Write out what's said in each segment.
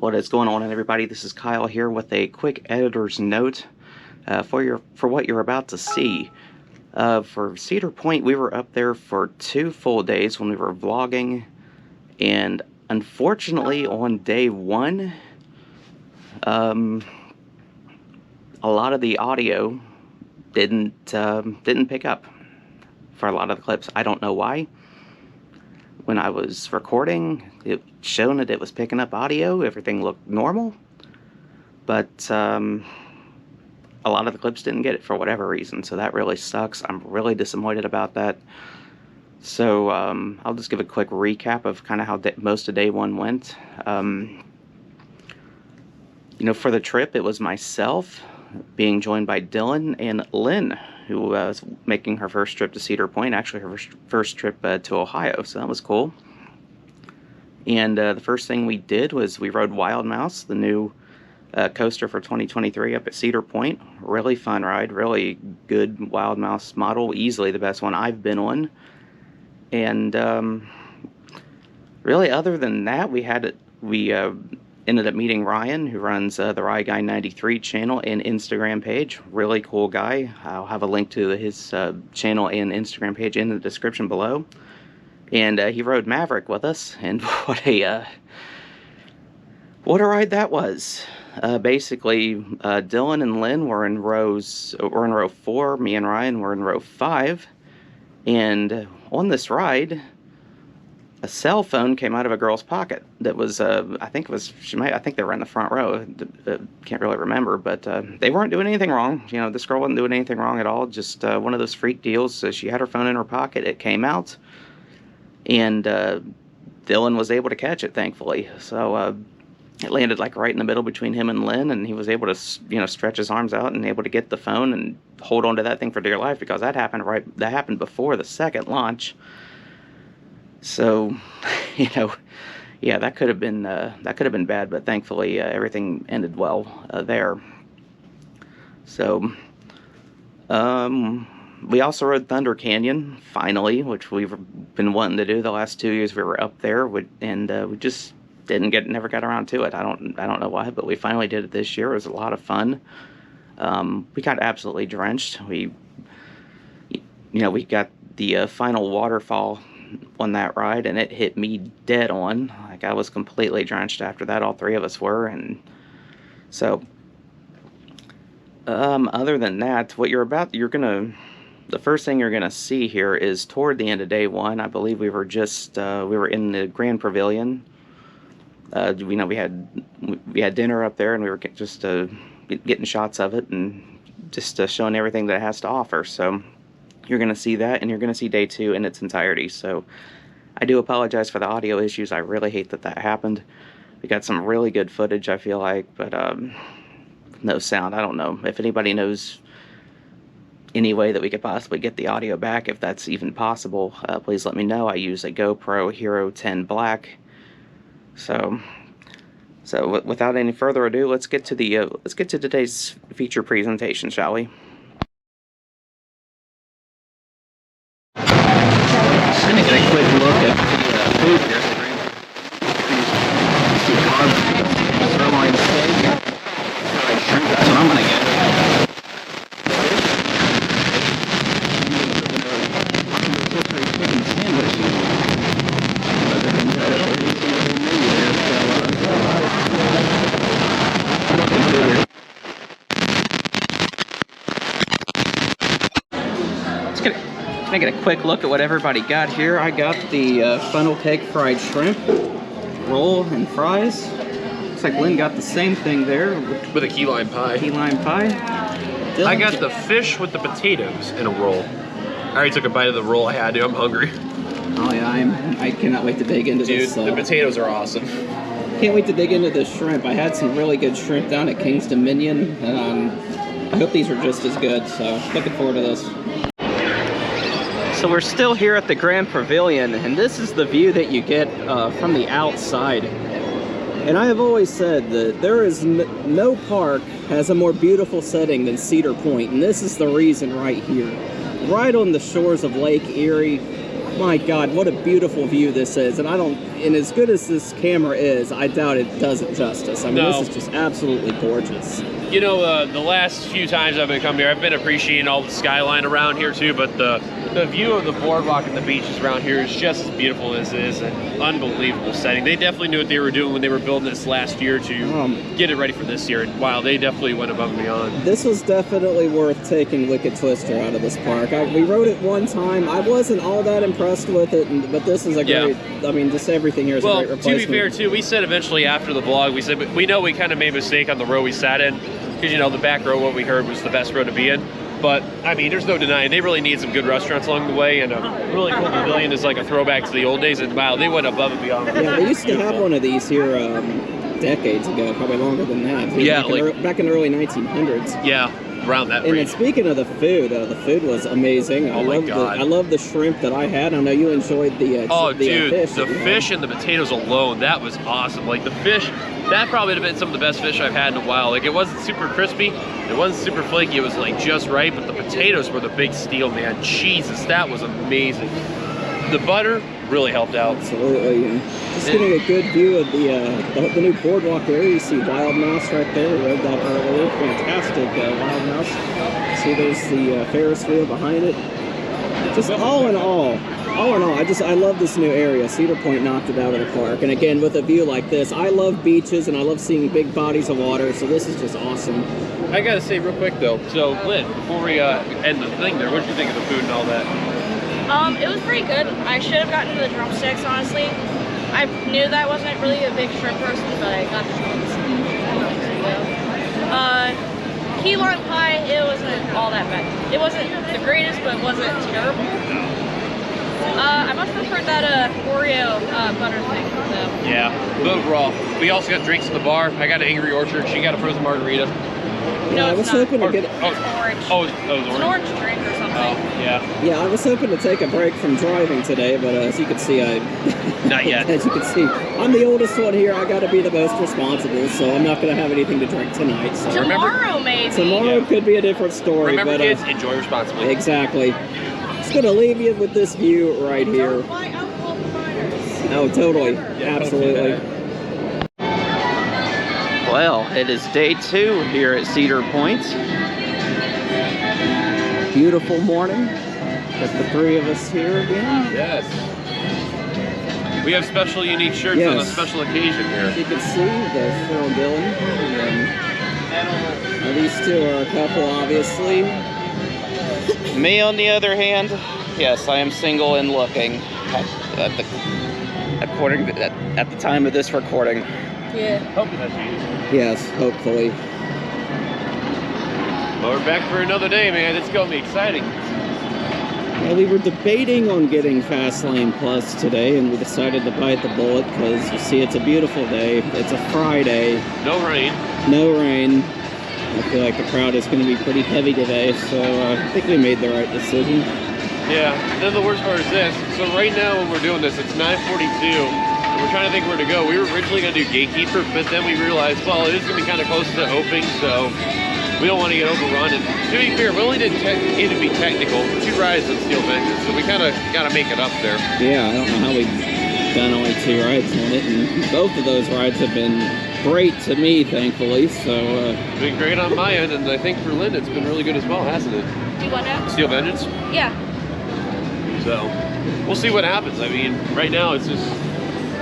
What is going on, everybody? This is Kyle here with a quick editor's note for what you're about to see. For Cedar Point, we were up there for 2 full days when we were vlogging, and unfortunately, on day 1, a lot of the audio didn't pick up for a lot of the clips. I don't know why. When I was recording, it showed that it was picking up audio. Everything looked normal. But a lot of the clips didn't get it for whatever reason. So that really sucks. I'm really disappointed about that. So I'll just give a quick recap of kind of how most of day 1 went. You know, for the trip, it was myself being joined by Dillon and Lynne, who was making her first trip to Cedar Point, actually her first trip to Ohio, so that was cool. And the first thing we did was we rode Wild Mouse, the new coaster for 2023 up at Cedar Point. Really fun ride, really good Wild Mouse model, easily the best one I've been on. And really other than that, we ended up meeting Ryan, who runs the Ride Guy 93 channel and Instagram page. Really cool guy. I'll have a link to his channel and Instagram page in the description below. And he rode Maverick with us, and what a ride that was. Basically, Dillon and Lynne were in row 4. Me and Ryan were in row 5. And on this ride, a cell phone came out of a girl's pocket that was, I think they were in the front row. Can't really remember, but they weren't doing anything wrong. You know, this girl wasn't doing anything wrong at all. Just one of those freak deals. So she had her phone in her pocket. It came out, and Dillon was able to catch it, thankfully. So it landed like right in the middle between him and Lynne, and he was able to, you know, stretch his arms out and able to get the phone and hold on to that thing for dear life, because that happened before the second launch. So, you know, yeah, that could have been bad, but thankfully everything ended well there. So, we also rode Thunder Canyon finally, which we've been wanting to do the last 2 years we were up there, and we just never got around to it. I don't know why, but we finally did it this year. It was a lot of fun. We got absolutely drenched. We got the final waterfall on that ride, and it hit me dead on. Like, I was completely drenched after that. All 3 of us were. And so other than that, the first thing you're gonna see here is toward the end of day 1, I believe we were in the Grand Pavilion. We had dinner up there, and we were just getting shots of it and just showing everything that it has to offer. So you're going to see that, and you're going to see day 2 in its entirety. So I do apologize for the audio issues. I really hate that happened. We got some really good footage, I feel like, but no sound. I don't know if anybody knows any way that we could possibly get the audio back, if that's even possible. Please let me know. I use a GoPro Hero 10 Black. So without any further ado, let's get to today's feature presentation, shall we? I'm going to get a quick look at the food here. Sirloin steak, fried shrimp. That's what I'm going to get. Chicken sandwich. Can I get a quick look at what everybody got here? I got the funnel cake fried shrimp roll and fries. Looks like Lynne got the same thing there with a key lime pie. Key lime pie. Dillon, I got the fish with the potatoes in a roll. I already took a bite of the roll I had to. I'm hungry. Oh yeah, I cannot wait to dig into this. Dude, the potatoes are awesome. Can't wait to dig into the shrimp. I had some really good shrimp down at King's Dominion. I hope these are just as good, so looking forward to this. So we're still here at the Grand Pavilion, and this is the view that you get from the outside. And I have always said that there is no park has a more beautiful setting than Cedar Point, and this is the reason right here. Right on the shores of Lake Erie. My God, what a beautiful view this is. And I don't and as good as this camera is, I doubt it does it justice. I mean, No. this is just absolutely gorgeous. You know, the last few times I've been coming here, I've been appreciating all the skyline around here too, but the view of the boardwalk and the beaches around here is just as beautiful as it is. An unbelievable setting. They definitely knew what they were doing when they were building this last year to get it ready for this year. And wow, they definitely went above and beyond. This was definitely worth taking Wicked Twister out of this park. We rode it one time. I wasn't all that impressed with it, but this is a great, I mean, just everything here is a great replacement. To be fair too, we said eventually after the vlog, we said, we know we kind of made a mistake on the row we sat in, because, you know, the back row, what we heard, was the best row to be in. But, I mean, there's no denying, they really need some good restaurants along the way, and a really cool pavilion is like a throwback to the old days, and wow, they went above and beyond. Yeah, they used to have one of these here decades ago, probably longer than that. Yeah, back in the early 1900s. Yeah, around that And then range. speaking of the food was amazing. Oh my God. I love the shrimp that I had. I know you enjoyed the fish. The fish and the potatoes alone, that was awesome. Like the fish, that probably would have been some of the best fish I've had in a while. Like it wasn't super crispy, it wasn't super flaky, it was like just right, but the potatoes were the big steal, man. Jesus, that was amazing. The butter really helped out. Absolutely. And just getting a good view of the new boardwalk area. You see Wild Mouse right there. We rode that earlier. Fantastic Wild Mouse. See, there's the Ferris wheel behind it. Just all in all, I love this new area. Cedar Point knocked it out of the park. And again, with a view like this, I love beaches and I love seeing big bodies of water. So this is just awesome. I gotta say real quick though, so Lynn, before we end the thing there, what did you think of the food and all that? It was pretty good. I should have gotten the drumsticks, honestly. I knew that I wasn't really a big shrimp person, but I got the drumsticks. Key lime pie, it wasn't all that bad. It wasn't the greatest, but it wasn't terrible. I much preferred that Oreo butter thing, though. Yeah, but overall, we also got drinks at the bar. I got an Angry Orchard. She got a frozen margarita. Yeah, I was hoping to get It's orange. Oh, it was It's an orange? orange drink or something. Oh, yeah. Yeah, I was hoping to take a break from driving today, but as you can see, Not yet. As you can see, I'm the oldest one here. I got to be the most responsible, so I'm not going to have anything to drink tonight. So Tomorrow, maybe. tomorrow could be a different story. Remember, but, kids, enjoy responsibly. Exactly. Just going to leave you with this view right here. Don't buy alcohol from minors. Oh, totally. Absolutely. Well, it is day 2 here at Cedar Point. Beautiful morning. Got the 3 of us here again. Yes. We have special, unique shirts on a special occasion As here. you can see, there's Phil and Dillon. And these two are a couple, obviously. Me, on the other hand, yes, I am single and looking at the time of this recording. Yeah. Hoping that's you. Yes, hopefully. Well, we're back for another day, man. It's going to be exciting. Well, we were debating on getting Fastlane Plus today, and we decided to bite the bullet because, you see, it's a beautiful day. It's a Friday. No rain. No rain. I feel like the crowd is going to be pretty heavy today, so I think we made the right decision. Yeah. Then the worst part is this. So right now when we're doing this, it's 9:42. We're trying to think where to go. We were originally going to do Gatekeeper, but then we realized, well, it is going to be kind of close to opening, so we don't want to get overrun. And to be fair, we only did need to be technical. 2 rides on Steel Vengeance, so we kind of got to make it up there. Yeah, I don't know how we've done only 2 rides on it, and both of those rides have been great to me, thankfully, so... It's been great on my end, and I think for Lynne, it's been really good as well, hasn't it? Do what now? Steel Vengeance? Yeah. So, we'll see what happens. I mean, right now, it's just...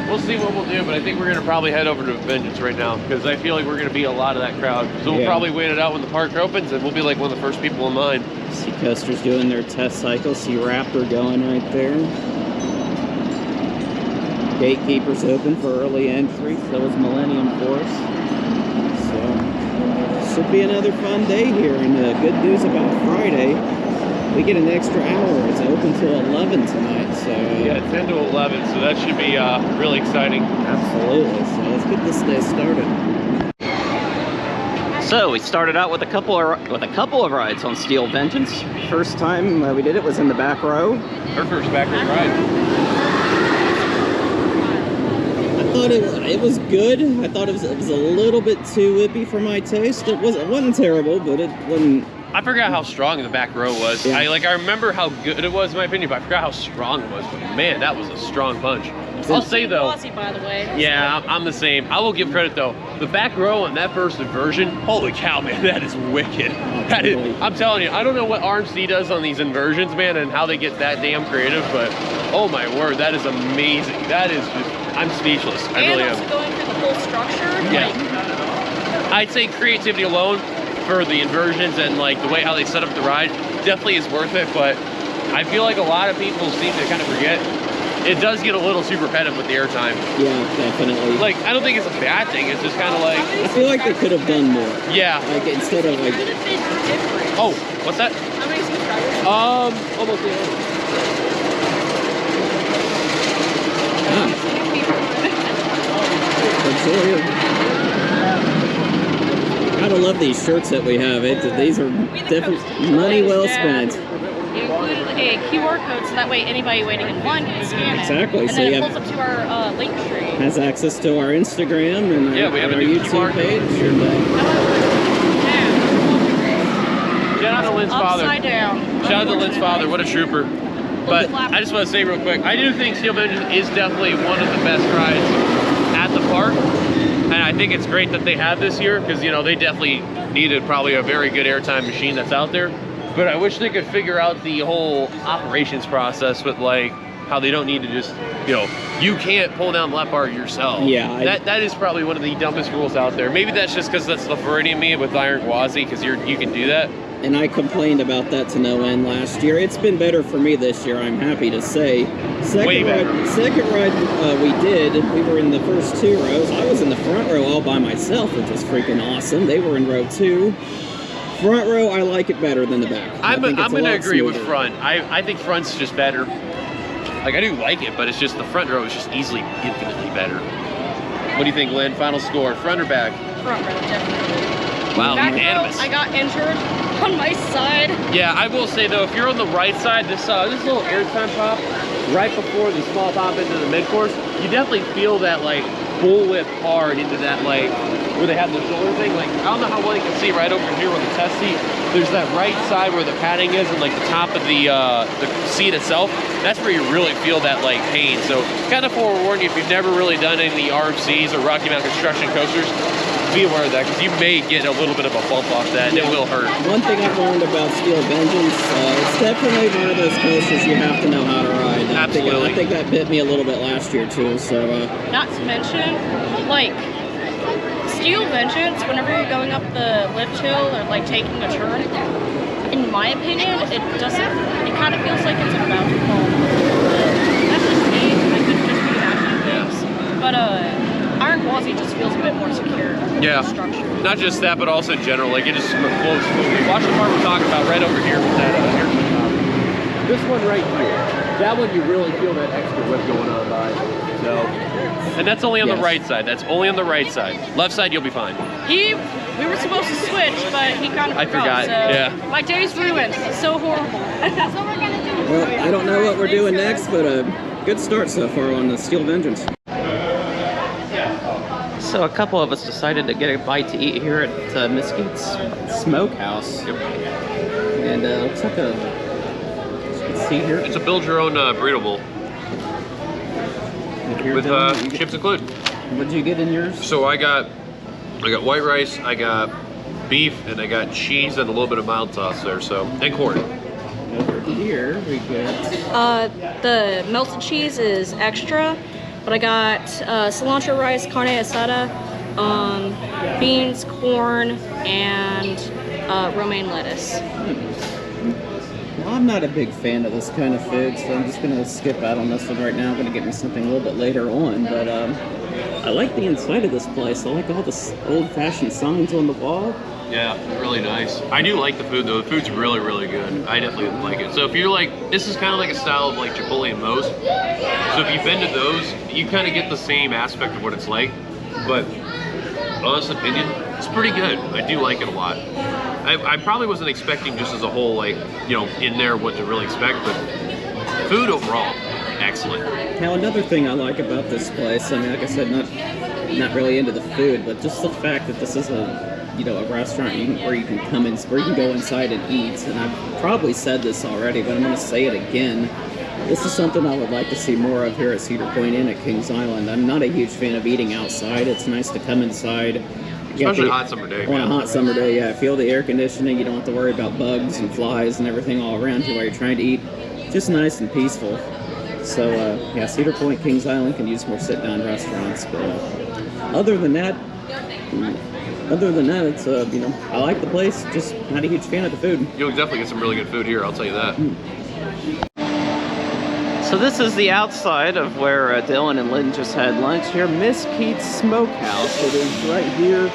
We'll see what we'll do, but I think we're going to probably head over to Vengeance right now because I feel like we're going to beat a lot of that crowd. So we'll probably wait it out when the park opens and we'll be like one of the first people in line. See Coasters doing their test cycle. See Raptor going right there. Gatekeeper's open for early entry. So is Millennium Force. So should be another fun day here. And good news about Friday. We get an extra hour. It's open till 11 tonight, so... yeah, 10 to 11, so that should be really exciting. Absolutely, so let's get this day started. So we started out with a couple of rides on Steel Vengeance. First time we did it was in the back row. Our first backwards ride. I thought it was good. I thought it was a little bit too whippy for my taste. It wasn't terrible, but it wasn't... I forgot how strong the back row was. Yeah. I remember how good it was in my opinion, but I forgot how strong it was. But man, that was a strong punch. I'll say though, Aussie, by the way. yeah, I'm the same. I will give credit though. The back row on that first inversion, holy cow, man, that is wicked. That is, I'm telling you, I don't know what RMC does on these inversions, man, and how they get that damn creative, but oh my word, that is amazing. That is just, I'm speechless. I really am. And also going through the whole structure. Yeah. I'd say creativity alone for the inversions and like the way how they set up the ride definitely is worth it, but I feel like a lot of people seem to kind of forget it does get a little super repetitive with the airtime. Yeah, definitely. Like, I don't think it's a bad thing. It's just kind of like... I feel like they could have done more. Yeah. Like, instead of like... Could have been different. Oh, what's that? How many subscribers? Almost the end. Gotta love these shirts that we have. These are definitely money well spent. It included a QR code so that way anybody waiting in line can scan it. Exactly. And So then you it have, pulls up to our link tree. has access to our Instagram and Yeah, we have our a new YouTube QR page. And, Shout out to Lynn's father. Upside down. Shout out to Lynn's father. What a trooper. But I just want to say real quick, I do think Steel Vengeance is definitely one of the best rides at the park. And I think it's great that they have this year because, you know, they definitely needed probably a very good airtime machine that's out there. But I wish they could figure out the whole operations process with like how they don't need to just, you know, you can't pull down the lap bar yourself. Yeah. That is probably one of the dumbest rules out there. Maybe that's just because that's the Floridian me with Iron Gwazi because you can do that. and I complained about that to no end last year. It's been better for me this year, I'm happy to say. Way better. Second ride we did, we were in the first two rows. I was in the front row all by myself, which was freaking awesome. They were in row 2. Front row, I like it better than the back. I'm going to agree with smoother. front. I think front's just better. Like, I do like it, but it's just the front row is just easily, infinitely better. What do you think, Lynn? Final score, front or back? Front row, definitely. Wow, Back row, unanimous. I got injured on my side. Yeah, I will say though, if you're on the right side, this little airtime pop, right before the small pop into the mid course, you definitely feel that like bullwhip hard into that like where they have the shoulder thing. Like I don't know how well you can see right over here with the test seat. There's that right side where the padding is and like the top of the seat itself. That's where you really feel that like pain. So kind of forewarn you if you've never really done any RMCs or Rocky Mountain construction coasters. Be aware of that because you may get a little bit of a bump off that and it will hurt. One thing I've learned about Steel Vengeance, it's definitely one of those coasters you have to know how to ride. Absolutely. I think that bit me a little bit last year too. So Not to mention, like, Steel Vengeance, whenever you're going up the lift hill or like taking a turn, in my opinion, it kind of feels like it's about to fall. That's just me, I could just be imagining things. But Iron Gwazi just feels a bit more secure. Yeah. Structure. Not just that, but also in general, like it just flows smoothly. Watch the part we're talking about right over here with that airplane top. This one right here, that one you really feel that extra whip going on by. So, and that's only on the right side. That's only on the right side. Left side, you'll be fine. We were supposed to switch, but he kind of forgot. So Yeah. My day's ruined. It's so horrible. That's what we're gonna do. well, I don't know what we're doing next, but a good start so far on the Steel Vengeance. So a couple of us decided to get a bite to eat here at Mesquite's Smokehouse. Yep. And looks like let's see here. It's a build your own burrito bowl with chips included. What did you get in yours? So I got white rice, I got beef, and I got cheese and a little bit of mild sauce there. So and corn. Over here we get. The melted cheese is extra, but I got cilantro rice, carne asada, beans, corn, and romaine lettuce. Well, I'm not a big fan of this kind of food, so I'm just gonna skip out on this one right now. I'm gonna get me something a little bit later on, but I like the inside of this place. I like all the old-fashioned signs on the wall. Yeah, really nice. I do like the food though. The food's really, really good. I definitely like it. So if you're like, this is kind of like a style of like Chipotle and Moe's. So if you've been to those, you kind of get the same aspect of what it's like. But honest opinion, it's pretty good. I do like it a lot. I probably wasn't expecting just as a whole, like, you know, in there what to really expect, but food overall, excellent. Now, another thing I like about this place, I mean, like I said, not really into the food, but just the fact that this is a restaurant where you can go inside and eat. And I've probably said this already, but I'm going to say it again. This is something I would like to see more of here at Cedar Point and at Kings Island. I'm not a huge fan of eating outside. It's nice to come inside. Especially a hot summer day. On a hot summer day, yeah. Feel the air conditioning. You don't have to worry about bugs and flies and everything all around you while you're trying to eat. Just nice and peaceful. So, yeah, Cedar Point, Kings Island can use more sit-down restaurants. But other than that, it's, you know, I like the place. Just not a huge fan of the food. You'll definitely get some really good food here, I'll tell you that. So this is the outside of where Dillon and Lynne just had lunch here. Miss Keith's Smokehouse. It is right here,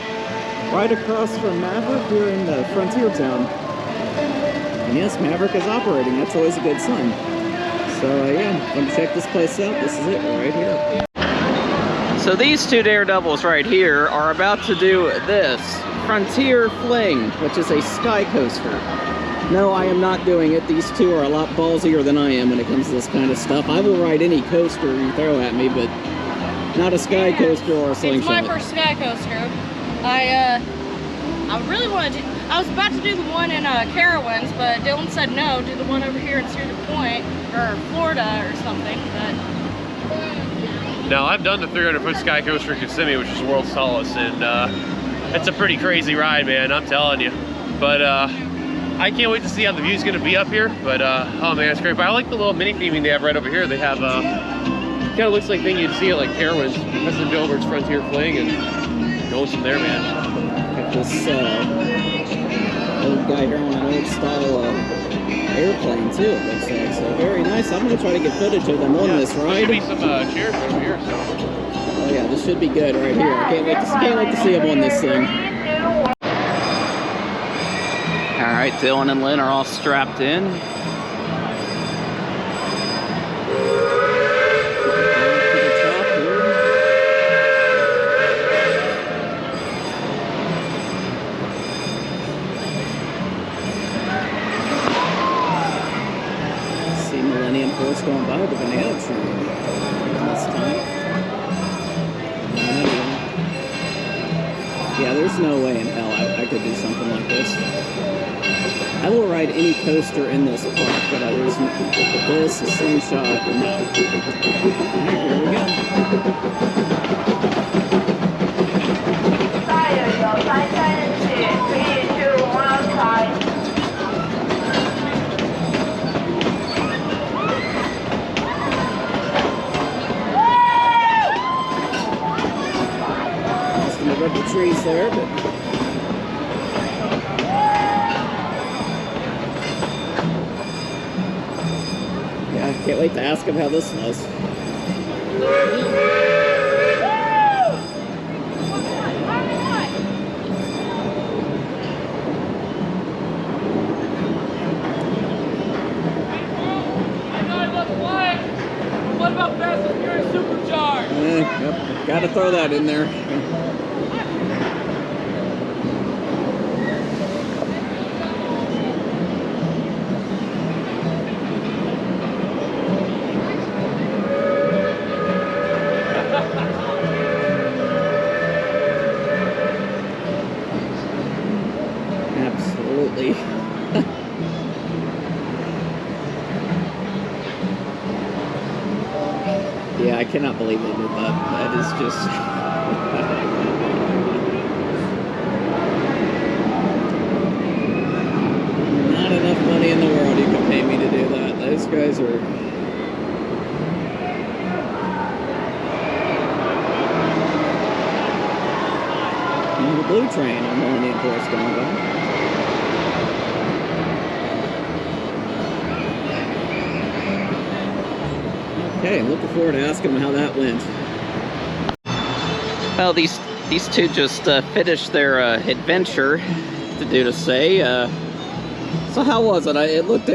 right across from Maverick here in Frontier Town. And yes, Maverick is operating. That's always a good sign. So yeah, come check this place out. This is it right here. So these two daredevils right here are about to do this Frontier Fling, which is a sky coaster. No, I am not doing it. These two are a lot ballsier than I am when it comes to this kind of stuff. I will ride any coaster you throw at me, but not a sky coaster or a slingshot. It's my first sky coaster. I really wanted to. I was about to do the one in Carowinds, but Dillon said no. Do the one over here in Cedar Point or Florida or something. But now I've done the 300-foot sky coaster in Kissimmee, which is the world's tallest, and it's a pretty crazy ride, man. I'm telling you. But I can't wait to see how the view's going to be up here. But oh man, it's great. But I like the little mini theming they have right over here. They have kind of looks like thing you'd see at like Carowinds, because of Dilbert's Frontier Fling, and goes from there, man. Got this old guy here on an old style airplane too, it looks like. So very nice. I'm going to try to get footage of them on this ride. There should be some chairs over here. So. Oh yeah, this should be good right here. I can't wait to see them on this thing. All right, Dillon and Lynne are all strapped in. See Millennium Force going by the banana tree this time. Yeah, there's no way in hell I could do something like this. I will ride any coaster in this park, but there's this, a slingshot, no. Alright, here we go. Just gonna rub the trees there, but can't wait to ask him how this was. What about Fast and Furious Supercharged? Yep, gotta throw that in there. Absolutely. Yeah, I cannot believe they did that. That is just... not enough money in the world you can pay me to do that. Those guys are... And the blue train on Millennium Force going by. Okay, looking forward to asking them how that went. Well, these two just finished their adventure, to say. So how was it? It looked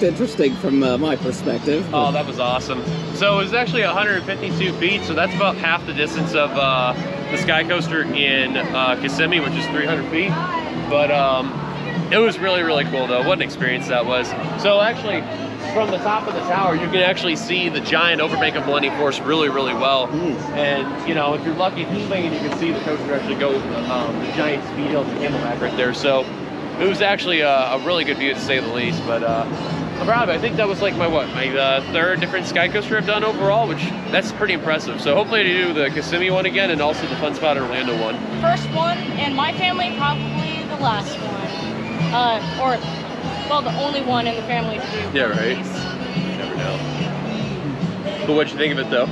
interesting from my perspective. Oh, that was awesome. So it was actually 152 feet, so that's about half the distance of the sky coaster in Kissimmee, which is 300 feet. But it was really, really cool though. What an experience that was. So actually, from the top of the tower, you can actually see the giant overbank of Millennium Force really, really well. And, you know, if you're lucky and you can see the coaster actually go the giant speed hill to Camelback right there. So it was actually a really good view, to say the least. But I'm proud of it. I think that was like my third different sky coaster I've done overall, which that's pretty impressive. So hopefully I do the Kissimmee one again and also the Fun Spot Orlando one. First one, and my family probably the last one. Or, well, the only one in the family to do. Yeah, right. Never know. But what'd you think of it though?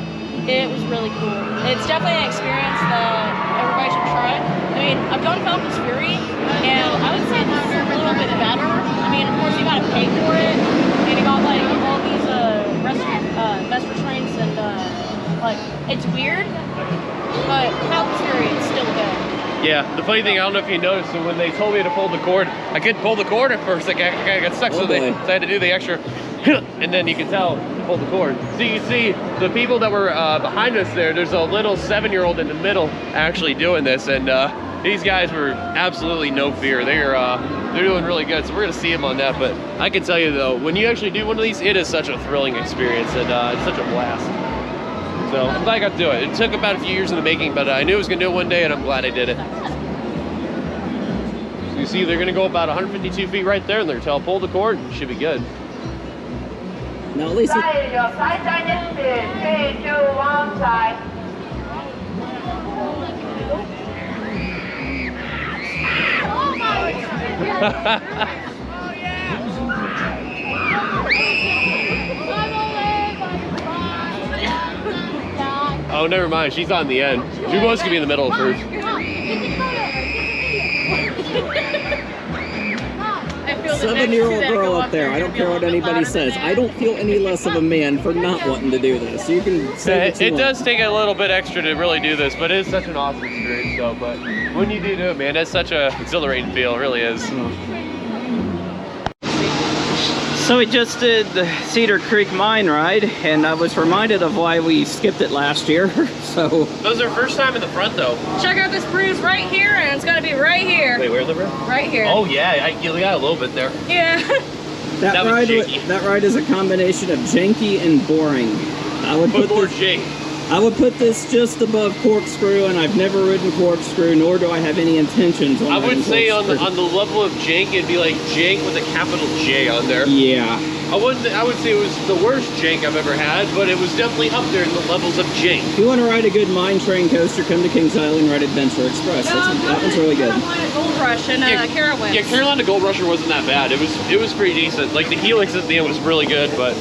It was really cool. It's definitely an experience that everybody should try. I mean, I've done Falcon's Fury, and I would say this is a little bit better. I mean, of course, you gotta pay for it, and you got like all these vest restraints, and like it's weird, but Falcon's Fury is still good. Yeah, the funny thing, I don't know if you noticed, so when they told me to pull the cord, I couldn't pull the cord at first. Like, I got stuck, so I had to do the extra, and then you can tell to pull the cord. So you can see the people that were behind us there, there's a little 7-year-old in the middle actually doing this, and these guys were absolutely no fear. They're doing really good, so we're gonna see them on that. But I can tell you though, when you actually do one of these, it is such a thrilling experience, and it's such a blast. So I'm glad I got to do it. It took about a few years in the making, but I knew I was gonna do it one day, and I'm glad I did it. So you see, they're gonna go about 152 feet right there, and they're gonna pull the cord, and it should be good. Now at least Side, your side is spin. 3, 2, 1, side. Oh, never mind. She's on the end. She was gonna be in the middle first. I feel the 7-year-old next two that girl go up there. I don't care what anybody says. I don't feel any less of a man for not wanting to do this. You can say what you It want. does take a little bit extra to really do this, but it is such an awesome experience. So, but when you do it, man, it's such a exhilarating feel. It really is. So we just did the Cedar Creek Mine ride, and I was reminded of why we skipped it last year. So That was our first time in the front, though. Check out this bruise right here, and it's gonna be right here. Wait, where's the room? Right here. Oh yeah, you got a little bit there. Yeah. That was janky. That ride is a combination of janky and boring. I would But put more this, Jake. I would put this just above Corkscrew, and I've never ridden Corkscrew, nor do I have any intentions on I would riding say on Corkscrew. the level of jank, it'd be like jank with a capital J on there. Yeah. I would say it was the worst jank I've ever had, but it was definitely up there in the levels of jank. If you want to ride a good mine train coaster, come to Kings Island, ride Adventure Express. That one's really good. Carolina Gold Rush and Carowinds. Yeah, Carolina Gold Rusher wasn't that bad. It was pretty decent. Like the Helix at the end was really good, but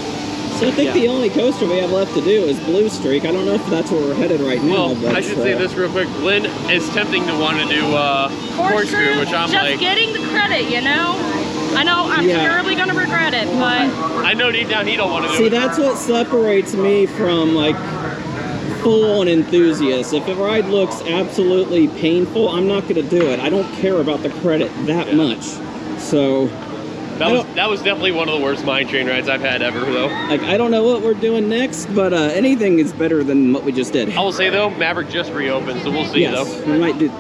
So I think the only coaster we have left to do is Blue Streak. I don't know if that's where we're headed right now. well, but, I should say this real quick. Lynn is tempting to want to do Corkscrew, which I'm just like, getting the credit, you know? I know I'm terribly gonna regret it, but I know deep down he don't want to do See, it. that's what separates me from like full-on enthusiasts. If a ride looks absolutely painful, I'm not going to do it. I don't care about the credit that much. So That was definitely one of the worst mine train rides I've had ever, though. like, I don't know what we're doing next, but anything is better than what we just did. I will say though, Maverick just reopened, so we'll see Yes, though. we might do.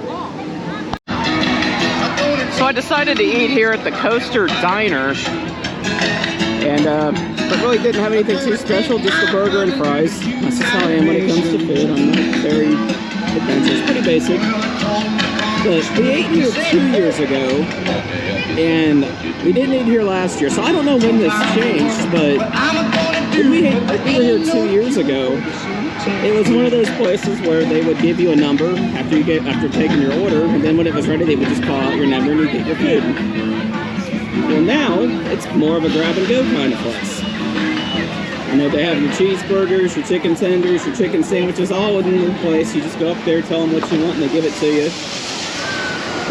So I decided to eat here at the Coaster Diner, and but really didn't have anything too special, just a burger and fries. That's just how I am when it comes to food. I'm not very adventurous, pretty basic. But we ate here 2 years ago, and we didn't eat here last year, so I don't know when this changed, but when we were here 2 years ago, it was one of those places where they would give you a number after taking your order, and then when it was ready, they would just call out your number and you get your food. Well, now it's more of a grab and go kind of place. You know, they have your cheeseburgers, your chicken tenders, your chicken sandwiches, all within one place. You just go up there, tell them what you want, and they give it to you.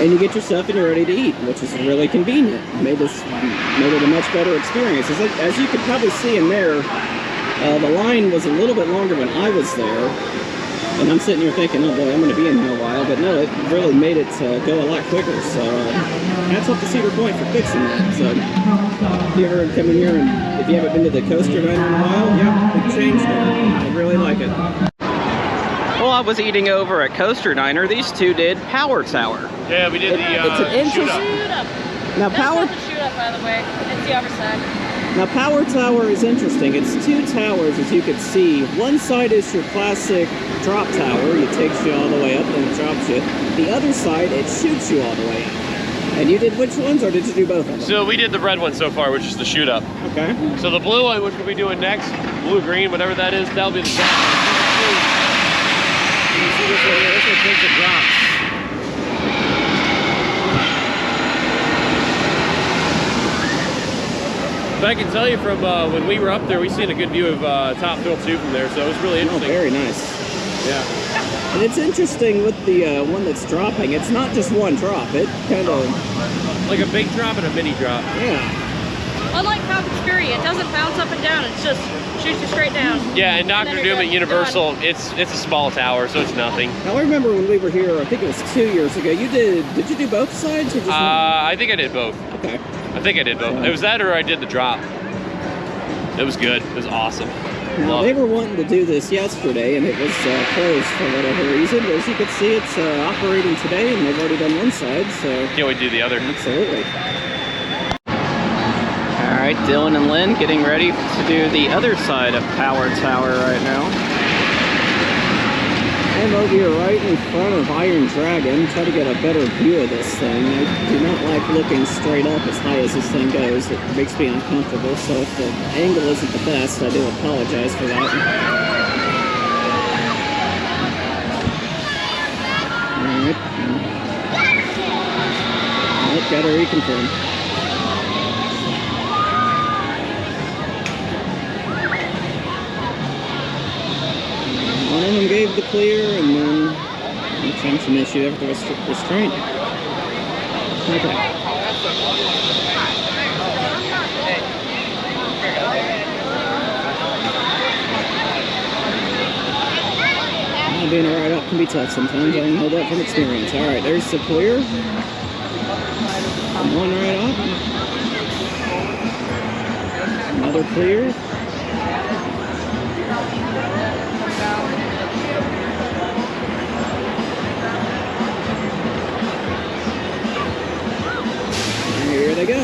And you get your stuff and you're ready to eat, which is really convenient. Made it a much better experience. As you could probably see in there, the line was a little bit longer when I was there, and I'm sitting here thinking, oh boy, I'm going to be in here a while, but no, it really made it go a lot quicker, so hats off to Cedar Point for fixing that. So if you ever come in here, and if you haven't been to the Coaster Diner in a while, yeah, big change there. I really like it. Well, I was eating over at Coaster Diner. These two did Power Tower. Yeah, we did the It's an interesting. shoot up. Now This Power. one's a shoot up, by the way. It's the other side. Now, Power Tower is interesting. It's two towers, as you can see. One side is your classic drop tower. It takes you all the way up and it drops you. The other side, it shoots you all the way up. And you did which ones, or did you do both of them? So we did the red one so far, which is the shoot up. Okay. So the blue one, which we'll be doing next, blue-green, whatever that is, that'll be the drop. You see this one here? This one takes the drops. But I can tell you from when we were up there, we seen a good view of Top Thrill 2 from there, so it was really Oh, interesting. very nice. Yeah. And it's interesting with the one that's dropping. It's not just one drop. It kind of... Like a big drop and a mini drop. Yeah. Unlike Falcon's Fury, it doesn't bounce up and down. It's just shoots you straight down. Yeah, and Dr. then Doom you're at Universal, it's a small tower, so it's nothing. Now, I remember when we were here, I think it was 2 years ago, did you do both sides or just one? I think I did both. Okay. I think I did both. It was that or I did the drop. It was good. It was awesome. Now, Love they it. were wanting to do this yesterday, and it was closed for whatever reason. But as you can see, it's operating today, and they've already done one side, so... Can't wait to do the other. Absolutely. All right, Dillon and Lynne getting ready to do the other side of Power Tower right now. I'm over here right in front of Iron Dragon, try to get a better view of this thing. I do not like looking straight up as high as this thing goes. It makes me uncomfortable, so if the angle isn't the best, I do apologize for that. Alright. Nope, gotta reconfirm. One of them gave the clear, and then some issue there with the restraint. Okay. Being a ride up can be tough sometimes. I know that from experience. All right, there's the clear. One right up. Another clear. Here they go.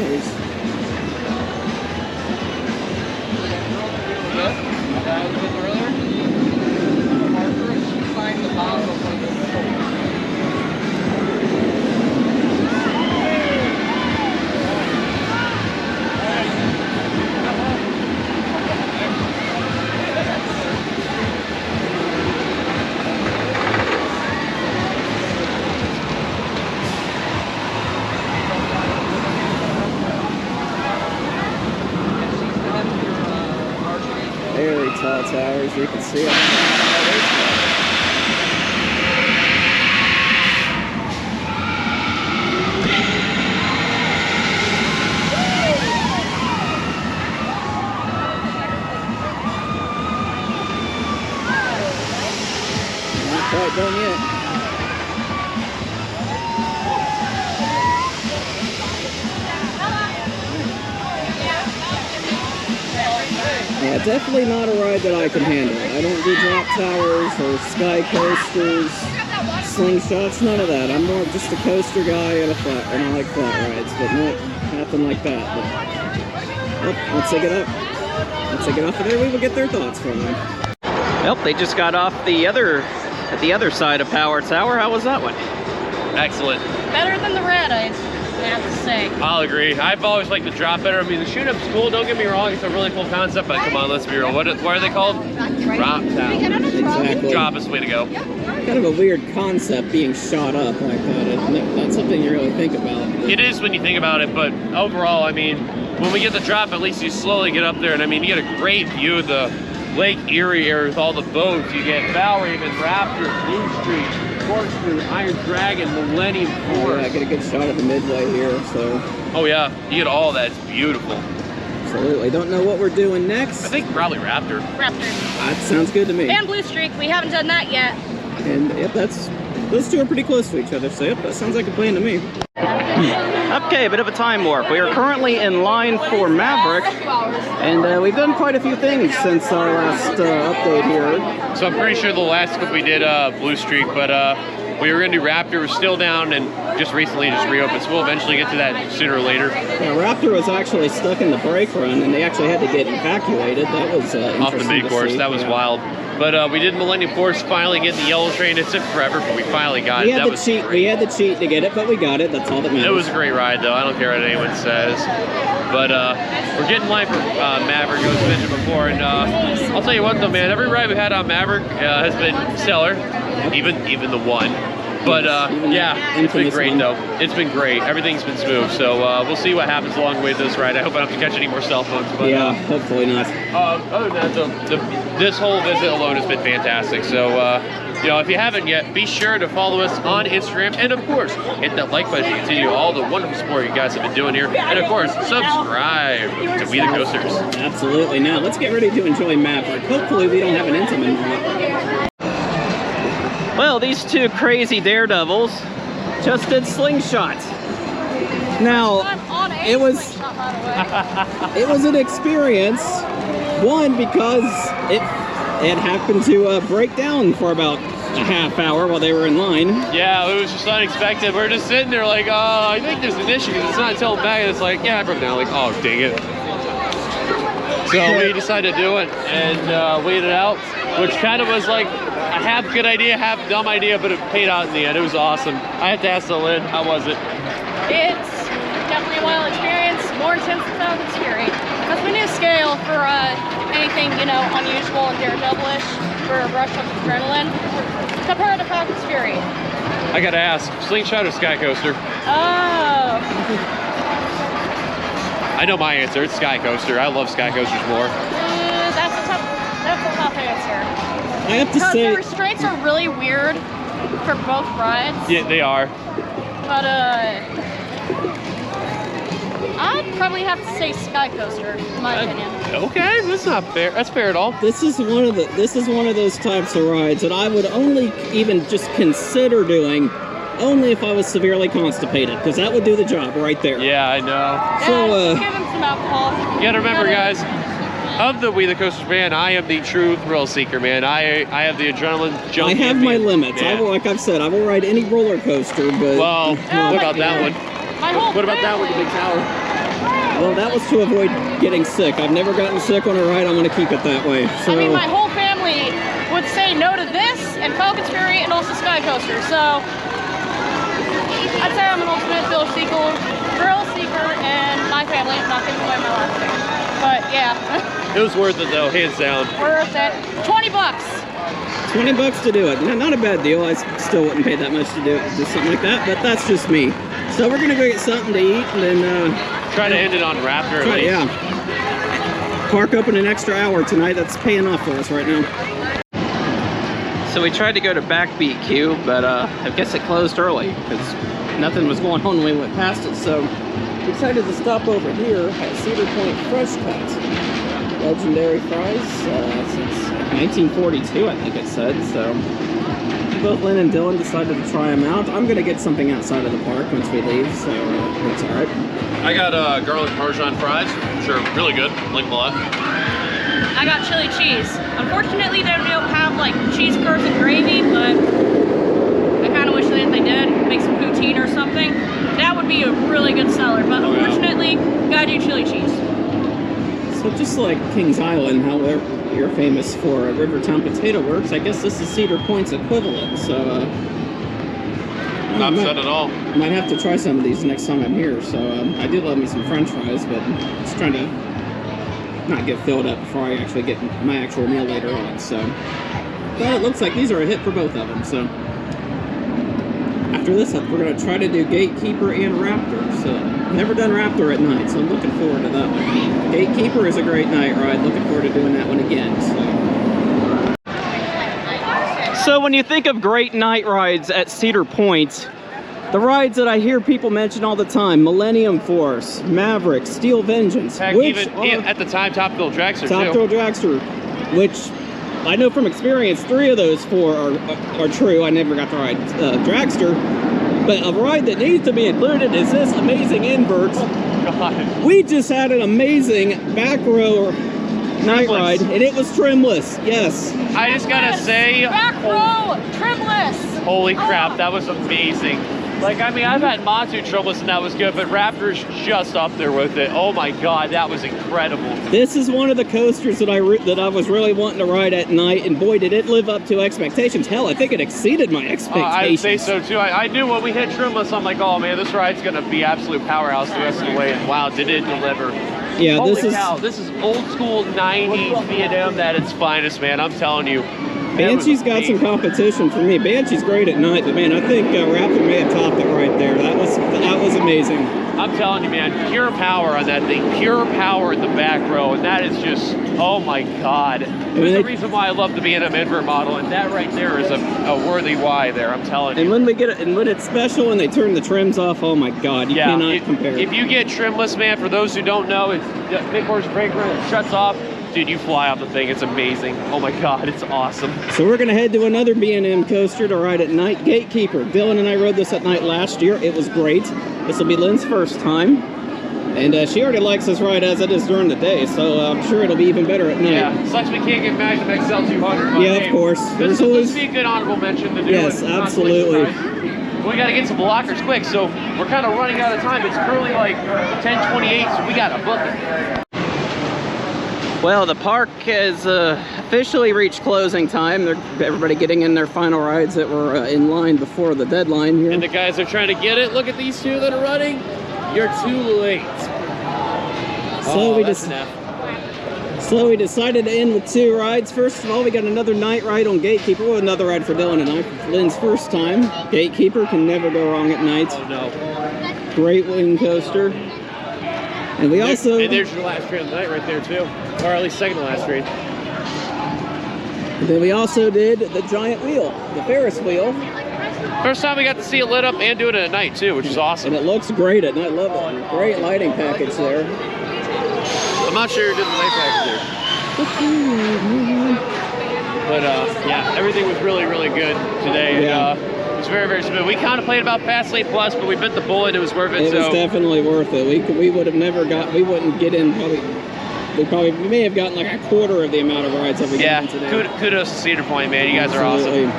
Very tall towers, you can see it. Not quite done yet. Yeah, definitely not a ride that I can handle. I don't do drop towers or sky coasters, slingshots, none of that. I'm more of just a coaster guy and I like flat rides, but nothing like that. But, well, once they get off of there, we will get their thoughts from them. Well, they just got off at the other side of Power Tower. How was that one? Excellent. Better than the red, I have to say. I'll agree. I've always liked the drop better. I mean, the shoot-up's cool, don't get me wrong. It's a really cool concept, but come on, let's be real. What are they called? Drop tower. Exactly. Drop is the way to go. Kind of a weird concept being shot up like that. It's not something you really think about. It is when you think about it, but overall, I mean, when we get the drop, at least you slowly get up there, and I mean, you get a great view of the Lake Erie area with all the boats. You get Valraven, Raptor, Blue Streak, Corkscrew, Iron Dragon, Millennium Force. Yeah, I get a good shot of the midway here, so... Oh yeah, you get all that. It's beautiful. Absolutely. Don't know what we're doing next. I think probably Raptor. Raptor. That sounds good to me. And Blue Streak, we haven't done that yet. And yep, those two are pretty close to each other, so yep, that sounds like a plan to me. Okay, a bit of a time warp. We are currently in line for Maverick, and we've done quite a few things since our last update here. So I'm pretty sure the last clip we did Blue Streak, but we were gonna do Raptor. We're still down and just recently just reopened, so we'll eventually get to that sooner or later. Yeah, Raptor was actually stuck in the brake run, and they actually had to get evacuated. That was Off the interesting big to course, see. that was Yeah. wild. But we did Millennium Force finally get the yellow train. It took forever, but we finally got it. That was great. We had the cheat to get it, but we got it. That's all that matters. It was a great ride, though. I don't care what anyone says. But we're getting live for Maverick, as I mentioned before. And I'll tell you what, though, man. Every ride we had on Maverick has been stellar, even the one. But yeah, it's been great, though. It's been great. Everything's been smooth. So we'll see what happens along the way with this ride. I hope I don't have to catch any more cell phones. But, yeah, hopefully not. Other than that, this whole visit alone has been fantastic. So, you know, if you haven't yet, be sure to follow us on Instagram. And, of course, hit that like button to continue all the wonderful support you guys have been doing here. And, of course, subscribe to We The Coasters. Absolutely. Now, let's get ready to enjoy Maverick. Hopefully, we don't have an intimate moment. Well, these two crazy daredevils just did slingshots. Now, it was an experience. One, because it happened to break down for about a half hour while they were in line. Yeah, it was just unexpected. We're just sitting there like, I think there's an issue because it's not until back. And it's like, yeah, I broke down. Like, oh, dang it. So we decided to do it and wait it out, which kind of was like a half good idea, half dumb idea, but it paid out in the end. It was awesome. I have to ask Lynne, how was it? It's definitely a wild experience, more intense than Falcon's Fury. That's my new scale for anything, you know, unusual and daredevilish for a rush of adrenaline compared to Falcon's Fury. I gotta ask, slingshot or sky coaster? Oh. I know my answer. It's sky coaster. I love sky coasters more. That's a tough answer. I have to say, because the restraints are really weird for both rides. Yeah, they are. But I'd probably have to say sky coaster, in my opinion. Okay, that's not fair. That's fair at all. This is one of those types of rides that I would only even just consider doing only if I was severely constipated, because that would do the job right there. Yeah, I know. So, give him some alcohol. You gotta remember, guys, of the We The Coasters band, I am the true thrill seeker, man. I have the adrenaline jump. I have my limits. Yeah. Like I've said, I will ride any roller coaster, but... Well, what about that one? What about that one, the big tower? Well, that was to avoid getting sick. I've never gotten sick on a ride. I'm going to keep it that way. So, I mean, my whole family would say no to this and Falcon's Fury and also Sky Coaster. So I'd say I'm an ultimate thrill seeker, and my family. I'm not giving away my last name, but yeah. It was worth it though, hands down. Worth it. $20. $20 to do it. Not a bad deal. I still wouldn't pay that much to do something like that, but that's just me. So we're gonna go get something to eat and then try to end it on Raptor at least. Yeah. Park open an extra hour tonight. That's paying off for us right now. So we tried to go to Backbeat Q, but I guess it closed early because nothing was going on when we went past it. So we decided to stop over here at Cedar Point Fresh Cut. Legendary fries since 1942, I think it said. So both Lynne and Dillon decided to try them out. I'm gonna get something outside of the park once we leave, so it's all right. I got garlic parmesan fries, which are really good. Like them a lot. I got chili cheese. Unfortunately, they don't have like cheese curds and gravy, but I kind of wish that they did. Make some poutine or something. That would be a really good seller, but unfortunately, gotta do chili cheese. So just like Kings Island, how you're famous for Rivertown Potato Works, I guess this is Cedar Point's equivalent. So not upset at all. Might have to try some of these next time I'm here. So I do love me some French fries, but just trying to not get filled up before I actually get my actual meal later on. So, but it looks like these are a hit for both of them. So after this, we're gonna try to do Gatekeeper and Raptor. So never done Raptor at night, so I'm looking forward to that one. Gatekeeper is a great night ride. Looking forward to doing that one again. So when you think of great night rides at Cedar Point, the rides that I hear people mention all the time, Millennium Force, Maverick, Steel Vengeance, heck, which even at the time, Top Thrill Dragster Top Thrill Dragster, which I know from experience, 3 of those 4 are true. I never got to ride Dragster, but a ride that needs to be included is this amazing invert. God. We just had an amazing back row night ride, and it was trimless. Yes. I just gotta say, back row trimless. Holy crap, that was amazing. Like, I mean, I've had Matu trimless and that was good, but Raptor's just up there with it. Oh my God, that was incredible. This is one of the coasters that I was really wanting to ride at night, and boy, did it live up to expectations. Hell, I think it exceeded my expectations. I would say so too. I knew when we hit trimless, I'm like, oh man, this ride's gonna be absolute powerhouse the rest of the way, and wow, did it deliver. Yeah, Holy this cow, this is old school 90s B&M at its finest, man, I'm telling you. Banshee's got some competition for me. Banshee's great at night, but man, I think Raptor may have topped it right there. That was amazing. I'm telling you, man, pure power on that thing. Pure power in the back row, and that is just, oh my God. There's the reason why I love the B&M invert model, and that right there is a worthy why there, I'm telling you. And when we get it, and when it's special and they turn the trims off, oh my God, you cannot compare. If you get trimless, man, for those who don't know, it's big horse breaker and it shuts off. Dude, you fly off the thing. It's amazing. Oh my God, it's awesome. So we're gonna head to another B&M coaster to ride at night. Gatekeeper. Dillon and I rode this at night last year. It was great. This will be Lynne's first time. And she already likes this ride as it is during the day, so I'm sure it'll be even better at night. Yeah, sucks we can't get Magnum XL 200. Yeah, of course. This would be a good honorable mention to do. Yes, absolutely. We got to get some blockers quick, so we're kind of running out of time. It's currently like 10:28, so we got to book it. Well, the park has officially reached closing time. Everybody getting in their final rides that were in line before the deadline here. And the guys are trying to get it. Look at these two that are running. You're too late. So we decided to end with 2 rides. First of all, we got another night ride on Gatekeeper. Well, another ride for Dillon and I. Lynne's first time. Gatekeeper can never go wrong at night. Oh no. Great wing coaster. And we also... And there's your last train of the night right there too. Or at least second to last train. And then we also did the giant wheel, the Ferris wheel. First time we got to see it lit up and do it at night too, which is awesome. And it looks great at night. Love it. Great lighting package there. I'm not sure who did the night package there. But yeah, everything was really, really good today. Yeah. And, it was very, very smooth. We contemplated about Fast Lane Plus, but we bit the bullet. It was worth it. It was definitely worth it. We would have never got. We wouldn't get in. We may have gotten like a quarter of the amount of rides that we got in today. Kudos to Cedar Point, man. You guys are awesome.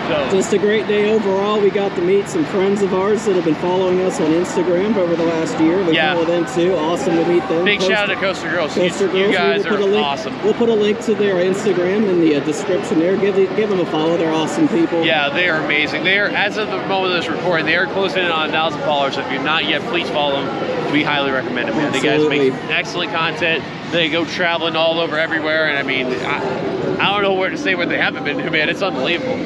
So. Just a great day overall. We got to meet some friends of ours that have been following us on Instagram over the last year. We follow them too. Awesome to meet them. Big shout out to Coaster Girls. You guys are awesome. We'll put a link to their Instagram in the description there. Give them a follow. They're awesome people. Yeah, they are amazing. They are, as of the moment of this recording, they are closing in on 1,000 followers. If you're not yet, please follow them. We highly recommend it, man. Absolutely. They guys make excellent content. They go traveling all over everywhere, and I mean, I don't know where to say what they haven't been to, man. It's unbelievable.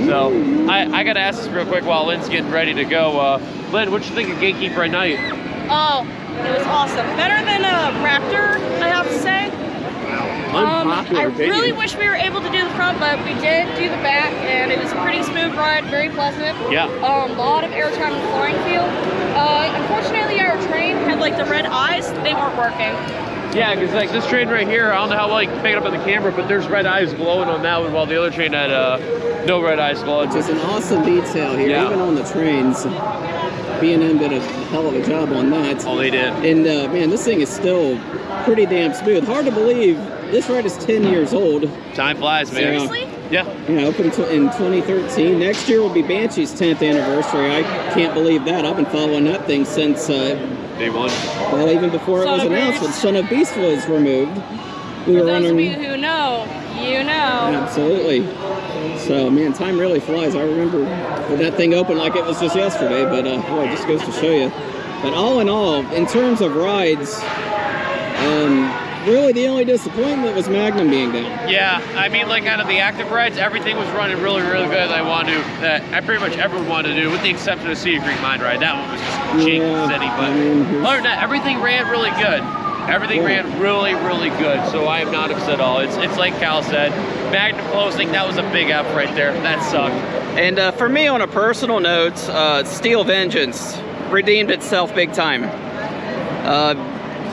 So I got to ask this real quick while Lynne's getting ready to go. Lynne, what you think of Gatekeeper at night? Oh, it was awesome. Better than Raptor, I have to say. I really wish we were able to do the front, but we did do the back, and it was a pretty smooth ride, very pleasant. Yeah. A lot of airtime in the flying field. Unfortunately, our train had like the red eyes. They weren't working. Yeah, because like this train right here, I don't know how well you can pick it up on the camera, but there's red eyes glowing on that one, while the other train had no red eyes glowing. Which is an awesome detail here, even on the trains. B&M did a hell of a job on that. Oh, they did. And man, this thing is still pretty damn smooth. Hard to believe this ride is 10 years old. Time flies, man. Seriously? Yeah. Yeah, opened in 2013. Next year will be Banshee's 10th anniversary. I can't believe that. I've been following that thing since Day one. Well, even before it was announced, when Son of Beast was removed. For those of you who know, you know. Absolutely. So, man, time really flies. I remember when that thing opened like it was just yesterday, but boy, it just goes to show you. But all in all, in terms of rides, really the only disappointment was Magnum being down. Yeah, I mean, like out of the active rides, everything was running really, really good. I wanted to, I pretty much everyone wanted to do, with the exception of Cedar Creek Mine Ride. That one was just cheap as any, but other than that, everything ran really good. Everything ran really, really good, so I am not upset at all. It's like Kyle said, Magnum closing, that was a big F right there. That sucked. And for me, on a personal note, Steel Vengeance redeemed itself big time.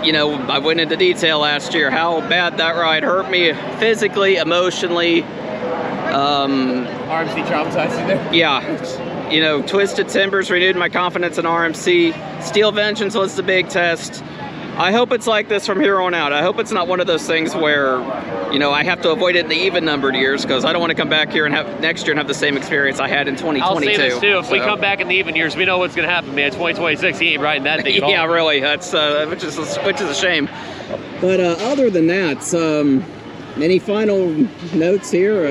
You know, I went into detail last year how bad that ride hurt me physically, emotionally. RMC traumatized you there? Yeah. You know, Twisted Timbers renewed my confidence in RMC. Steel Vengeance was the big test. I hope it's like this from here on out. I hope it's not one of those things where, you know, I have to avoid it in the even numbered years, because I don't want to come back here and have next year and have the same experience I had in 2022. I'll say this too, if we come back in the even years, we know what's going to happen, man. 2026, he ain't riding that thing at all. Yeah, really. That's which is a shame. But other than that, any final notes here?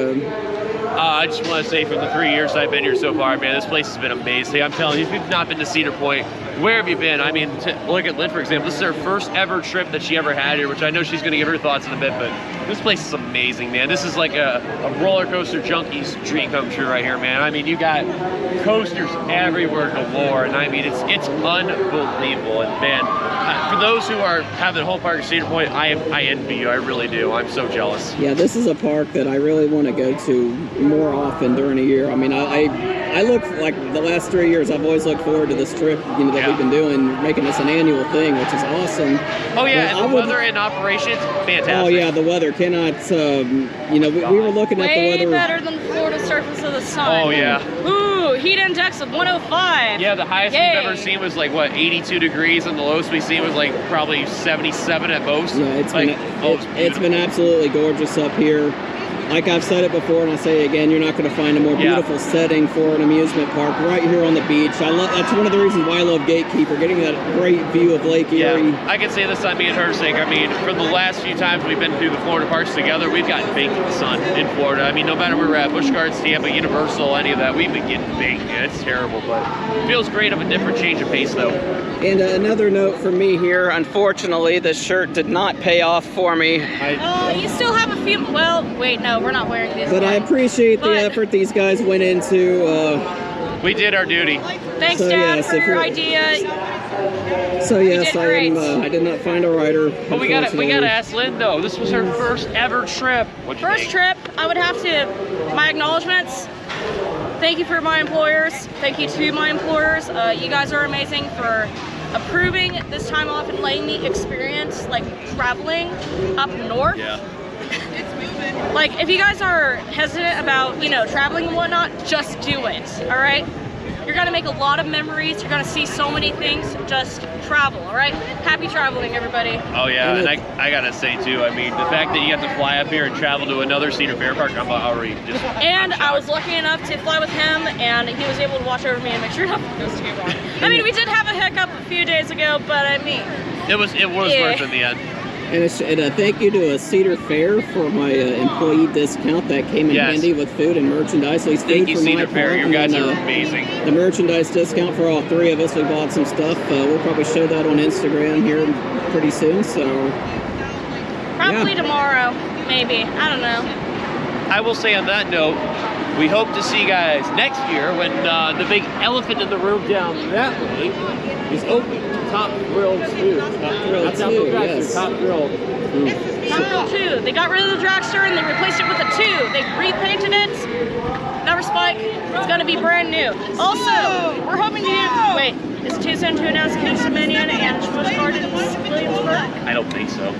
I just want to say, from the 3 years I've been here so far, man, this place has been amazing. I'm telling you, if you've not been to Cedar Point, where have you been? I mean, look at Lynne, for example. This is her first ever trip that she ever had here, which I know she's going to give her thoughts in a bit, but this place is amazing, man. This is like a roller coaster junkie's dream come true right here, man. I mean, you got coasters everywhere galore, and I mean, it's unbelievable. And man, for those who are having a whole park at Cedar Point, I envy you. I really do. I'm so jealous. Yeah, this is a park that I really want to go to more often during a year. I mean, I look, like the last 3 years, I've always looked forward to this trip, you know, that we've been doing, making this an annual thing, which is awesome. Oh yeah, but and the weather in operations, fantastic. Oh yeah, the weather cannot, you know, we were looking at the weather. Way better than the Florida surface of the sun. Oh yeah. Ooh, heat index of 105. Yeah, the highest we've ever seen was like, what, 82 degrees, and the lowest we've seen was like probably 77 at most. Yeah, it's it's been absolutely gorgeous up here. Like I've said it before, and I say it again, you're not going to find a more beautiful setting for an amusement park right here on the beach. That's one of the reasons why I love Gatekeeper, getting that great view of Lake Erie. Yeah, I can say this on me and her sake. I mean, for the last few times we've been through the Florida parks together, we've gotten baked in the sun in Florida. I mean, no matter where we're at, Busch Gardens, Tampa, Universal, any of that, we've been getting baked. Yeah, it's terrible, but it feels great of a different change of pace, though. And another note for me here, unfortunately, this shirt did not pay off for me. You still have a few, well, wait, no, we're not wearing these. But I appreciate the effort these guys went into. We did our duty. Thanks, Dad, for your idea. So yes, I did not find a rider. But we gotta ask Lynne though. This was her first ever trip. First trip. I would have to, my acknowledgements. Thank you for my employers. Thank you to my employers. You guys are amazing for approving this time off and letting me experience like traveling up north. Yeah. Like, if you guys are hesitant about, you know, traveling and whatnot, just do it, all right? You're gonna make a lot of memories. You're gonna see so many things. Just travel, all right? Happy traveling, everybody. Oh yeah, and I gotta say too, I mean, the fact that you have to fly up here and travel to another Cedar Fair park, I'm already just... And I was lucky enough to fly with him, and he was able to watch over me and make sure nothing goes too wrong. I mean, we did have a hiccup a few days ago, but I mean... It was worth in the end. And a thank you to a Cedar Fair for my employee discount that came in handy with food and merchandise. Thank you, Cedar Fair. You guys are amazing. The merchandise discount for all three of us. We bought some stuff. We'll probably show that on Instagram here pretty soon. So probably tomorrow, maybe. I don't know. I will say on that note, we hope to see you guys next year when the big elephant in the room down that way is open. Top Grill 2. Top Grill 2, yes. Top Grill. Top Grill 2. They got rid of the dragster and they replaced it with a 2. They repainted it. Never Spike. It's going to be brand new. Also, we're hoping to do... Wait, is it too soon to announce King's Dominion and Busch Gardens Williamsburg? I don't think so.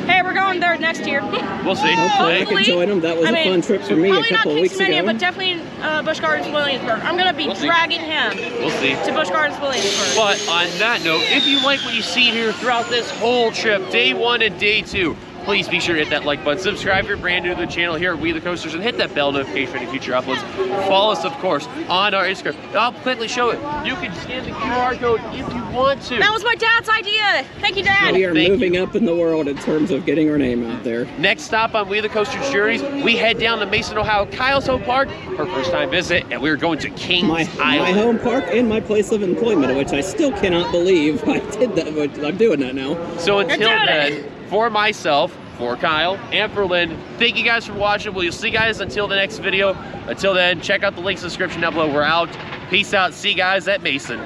Hey, we're going there next year. We'll see. Hopefully I can join them. That was a fun trip for me a couple of weeks ago. Probably not King's Dominion, but definitely Busch Gardens Williamsburg. I'm going to be dragging him. We'll see. To Busch Gardens Williamsburg. But on that note, if you like what you see here throughout this whole trip, day 1 and day 2, please be sure to hit that like button. Subscribe if you're brand new to the channel here at WeTheCoasters, and hit that bell notification for any future uploads. Follow us, of course, on our Instagram. I'll quickly show it. You can scan the QR code if you want to. That was my dad's idea. Thank you, Dad. We are moving up in the world in terms of getting our name out there. Next stop on WeTheCoasters Journeys, we head down to Mason, Ohio, Kyle's home park, her first time visit, and we're going to Kings Island. My home park and my place of employment, which I still cannot believe I did that, but I'm doing that now. So until then, for myself, for Kyle, and for Lynne, thank you guys for watching. We'll see you guys until the next video. Until then, check out the links in the description down below. We're out. Peace out. See you guys at Mason.